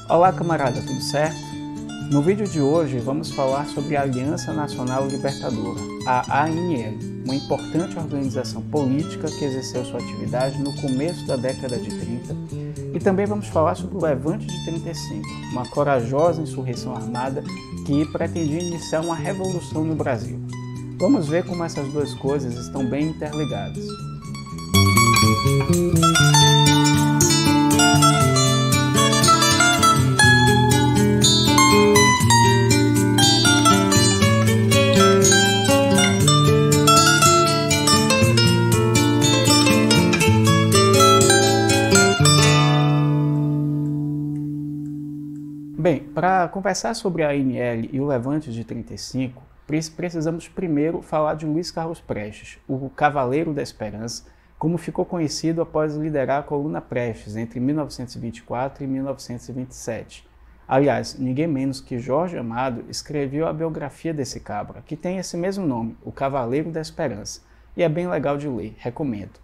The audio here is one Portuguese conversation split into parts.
Olá camarada, tudo certo? No vídeo de hoje vamos falar sobre a Aliança Nacional Libertadora, a ANL, uma importante organização política que exerceu sua atividade no começo da década de 30, e também vamos falar sobre o Levante de 35, uma corajosa insurreição armada que pretendia iniciar uma revolução no Brasil. Vamos ver como essas duas coisas estão bem interligadas. Bem, para conversar sobre a ANL e o Levante de 35, precisamos primeiro falar de Luiz Carlos Prestes, o Cavaleiro da Esperança, como ficou conhecido após liderar a coluna Prestes entre 1924 e 1927. Aliás, ninguém menos que Jorge Amado escreveu a biografia desse cabra, que tem esse mesmo nome, o Cavaleiro da Esperança, e é bem legal de ler, recomendo.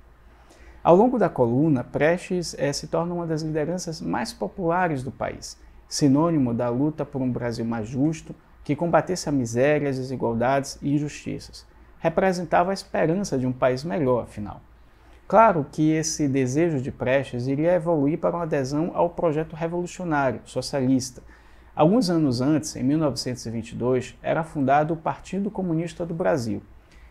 Ao longo da coluna, Prestes se torna uma das lideranças mais populares do país, sinônimo da luta por um Brasil mais justo, que combatesse a miséria, as desigualdades e injustiças. Representava a esperança de um país melhor, afinal. Claro que esse desejo de Prestes iria evoluir para uma adesão ao projeto revolucionário, socialista. Alguns anos antes, em 1922, era fundado o Partido Comunista do Brasil.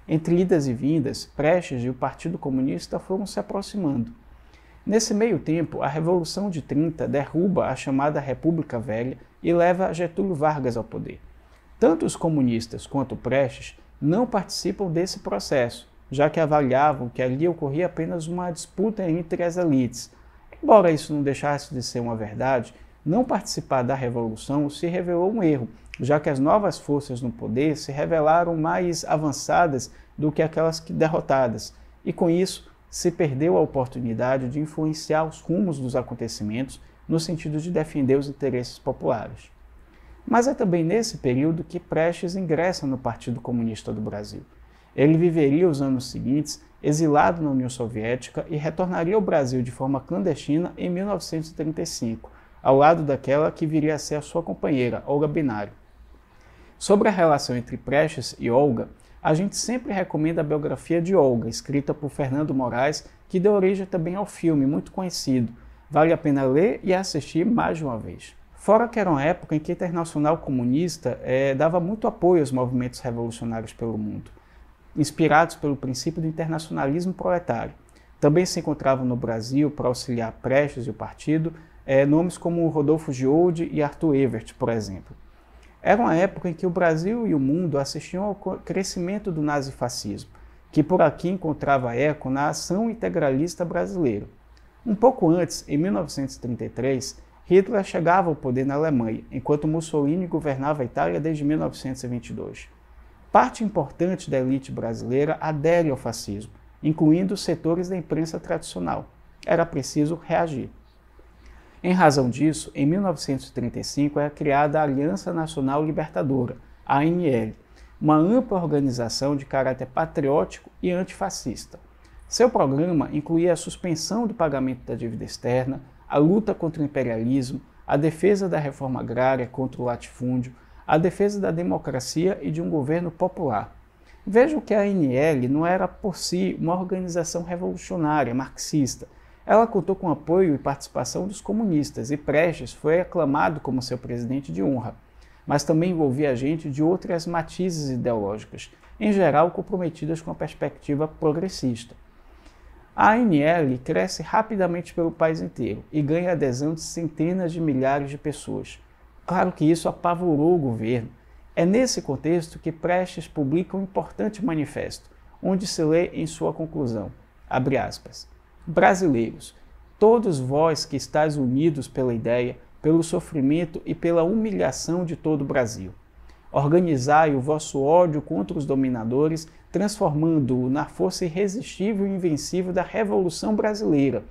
Entre idas e vindas, Prestes e o Partido Comunista foram se aproximando. Nesse meio tempo, a Revolução de 30 derruba a chamada República Velha e leva Getúlio Vargas ao poder. Tanto os comunistas quanto Prestes não participam desse processo, já que avaliavam que ali ocorria apenas uma disputa entre as elites. Embora isso não deixasse de ser uma verdade, não participar da Revolução se revelou um erro, já que as novas forças no poder se revelaram mais avançadas do que aquelas derrotadas, e com isso se perdeu a oportunidade de influenciar os rumos dos acontecimentos no sentido de defender os interesses populares. Mas é também nesse período que Prestes ingressa no Partido Comunista do Brasil. Ele viveria os anos seguintes exilado na União Soviética e retornaria ao Brasil de forma clandestina em 1935, ao lado daquela que viria a ser a sua companheira, Olga Benário. Sobre a relação entre Prestes e Olga, a gente sempre recomenda a biografia de Olga, escrita por Fernando Moraes, que deu origem também ao filme, muito conhecido. Vale a pena ler e assistir mais de uma vez. Fora que era uma época em que a Internacional Comunista dava muito apoio aos movimentos revolucionários pelo mundo, inspirados pelo princípio do internacionalismo proletário. Também se encontravam no Brasil, para auxiliar Prestes e o partido, nomes como Rodolfo Gioldi e Arthur Evert, por exemplo. Era uma época em que o Brasil e o mundo assistiam ao crescimento do nazifascismo, que por aqui encontrava eco na ação integralista brasileira. Um pouco antes, em 1933, Hitler chegava ao poder na Alemanha, enquanto Mussolini governava a Itália desde 1922. Parte importante da elite brasileira adere ao fascismo, incluindo os setores da imprensa tradicional. Era preciso reagir. Em razão disso, em 1935 é criada a Aliança Nacional Libertadora, a ANL, uma ampla organização de caráter patriótico e antifascista. Seu programa incluía a suspensão do pagamento da dívida externa, a luta contra o imperialismo, a defesa da reforma agrária contra o latifúndio, a defesa da democracia e de um governo popular. Vejam que a ANL não era por si uma organização revolucionária, marxista. Ela contou com apoio e participação dos comunistas e Prestes foi aclamado como seu presidente de honra, mas também envolvia gente de outras matizes ideológicas, em geral comprometidas com a perspectiva progressista. A ANL cresce rapidamente pelo país inteiro e ganha a adesão de centenas de milhares de pessoas. Claro que isso apavorou o governo. É nesse contexto que Prestes publica um importante manifesto, onde se lê em sua conclusão, abre aspas, brasileiros, todos vós que estáis unidos pela ideia, pelo sofrimento e pela humilhação de todo o Brasil. Organizai o vosso ódio contra os dominadores, transformando-o na força irresistível e invencível da Revolução Brasileira.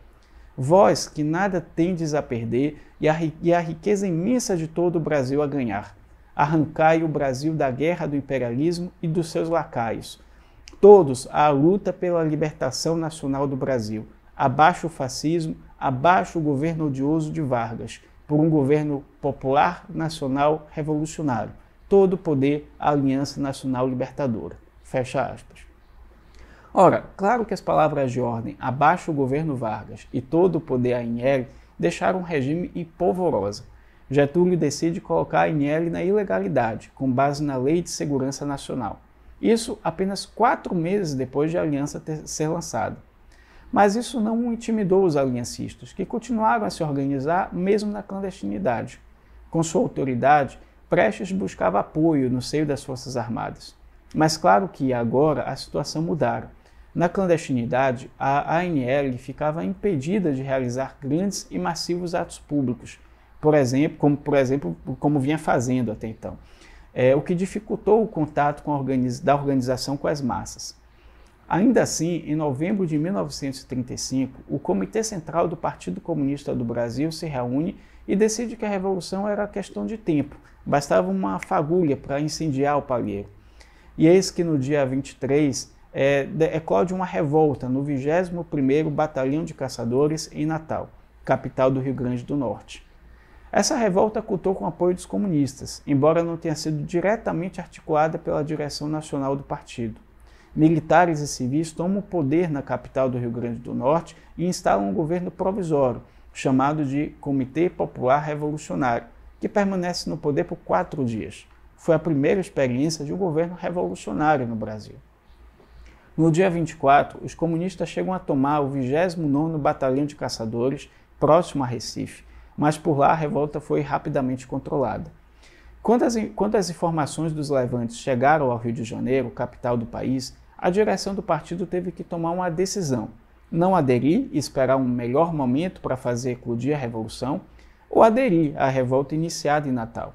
Vós que nada tendes a perder e a riqueza imensa de todo o Brasil a ganhar. Arrancai o Brasil da guerra do imperialismo e dos seus lacaios. Todos à luta pela libertação nacional do Brasil. Abaixo o fascismo, abaixo o governo odioso de Vargas. por um governo popular nacional revolucionário. Todo o poder à Aliança Nacional Libertadora. Fecha aspas. Ora, claro que as palavras de ordem abaixo o governo Vargas e todo o poder à ANL deixaram o regime em polvorosa. Getúlio decide colocar a ANL na ilegalidade, com base na Lei de Segurança Nacional. Isso apenas 4 meses depois de a aliança ser lançada. Mas isso não intimidou os aliancistas, que continuaram a se organizar mesmo na clandestinidade. Com sua autoridade, Prestes buscava apoio no seio das Forças Armadas. Mas claro que agora a situação mudara. Na clandestinidade, a ANL ficava impedida de realizar grandes e massivos atos públicos, como vinha fazendo até então, o que dificultou o contato da organização com as massas. Ainda assim, em novembro de 1935, o Comitê Central do Partido Comunista do Brasil se reúne e decide que a revolução era questão de tempo, bastava uma fagulha para incendiar o palheiro. E eis que no dia 23 eclode uma revolta no 21º Batalhão de Caçadores em Natal, capital do Rio Grande do Norte. Essa revolta contou com o apoio dos comunistas, embora não tenha sido diretamente articulada pela direção nacional do partido. Militares e civis tomam o poder na capital do Rio Grande do Norte e instalam um governo provisório, chamado de Comitê Popular Revolucionário, que permanece no poder por 4 dias. Foi a primeira experiência de um governo revolucionário no Brasil. No dia 24, os comunistas chegam a tomar o 29º Batalhão de Caçadores, próximo a Recife, mas por lá a revolta foi rapidamente controlada. Quando as informações dos levantes chegaram ao Rio de Janeiro, capital do país, a direção do partido teve que tomar uma decisão: não aderir e esperar um melhor momento para fazer eclodir a revolução, ou aderir à revolta iniciada em Natal.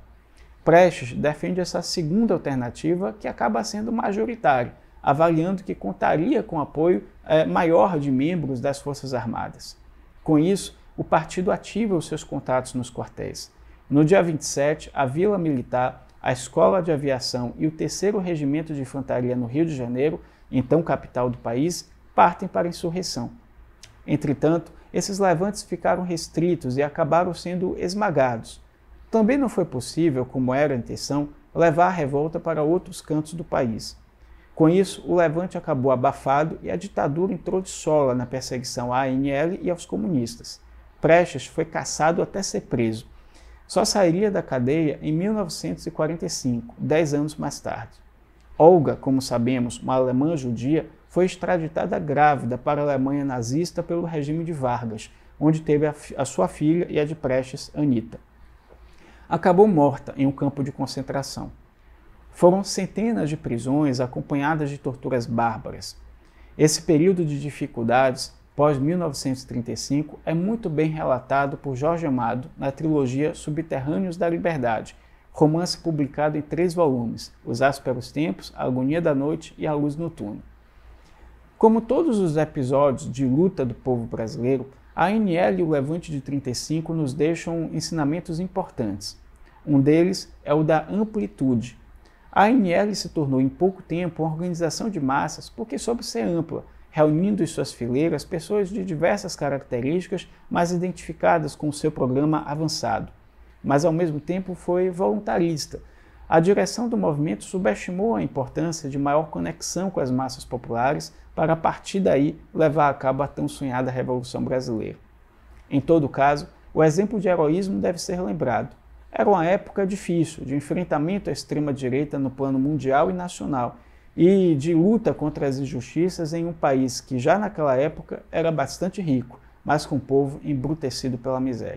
Prestes defende essa segunda alternativa, que acaba sendo majoritária, avaliando que contaria com apoio maior de membros das Forças Armadas. Com isso, o partido ativa os seus contatos nos quartéis. No dia 27, a Vila Militar, a Escola de Aviação e o 3º Regimento de Infantaria no Rio de Janeiro, então capital do país, partem para a insurreição. Entretanto, esses levantes ficaram restritos e acabaram sendo esmagados. Também não foi possível, como era a intenção, levar a revolta para outros cantos do país. Com isso, o levante acabou abafado e a ditadura entrou de sola na perseguição à ANL e aos comunistas. Prestes foi caçado até ser preso. Só sairia da cadeia em 1945, 10 anos mais tarde. Olga, como sabemos, uma alemã judia, foi extraditada grávida para a Alemanha nazista pelo regime de Vargas, onde teve a sua filha e a de Prestes, Anita. Acabou morta em um campo de concentração. Foram centenas de prisões acompanhadas de torturas bárbaras. Esse período de dificuldades, pós-1935, é muito bem relatado por Jorge Amado na trilogia Subterrâneos da Liberdade, romance publicado em 3 volumes, Os Ásperos Tempos, A Agonia da Noite e A Luz Noturna. Como todos os episódios de luta do povo brasileiro, a ANL e o Levante de 35 nos deixam ensinamentos importantes. Um deles é o da amplitude. A ANL se tornou em pouco tempo uma organização de massas porque soube ser ampla, reunindo em suas fileiras pessoas de diversas características, mas identificadas com o seu programa avançado. Mas ao mesmo tempo foi voluntarista. A direção do movimento subestimou a importância de maior conexão com as massas populares para a partir daí levar a cabo a tão sonhada Revolução Brasileira. Em todo caso, o exemplo de heroísmo deve ser lembrado. Era uma época difícil, de enfrentamento à extrema-direita no plano mundial e nacional, e de luta contra as injustiças em um país que já naquela época era bastante rico, mas com o povo embrutecido pela miséria.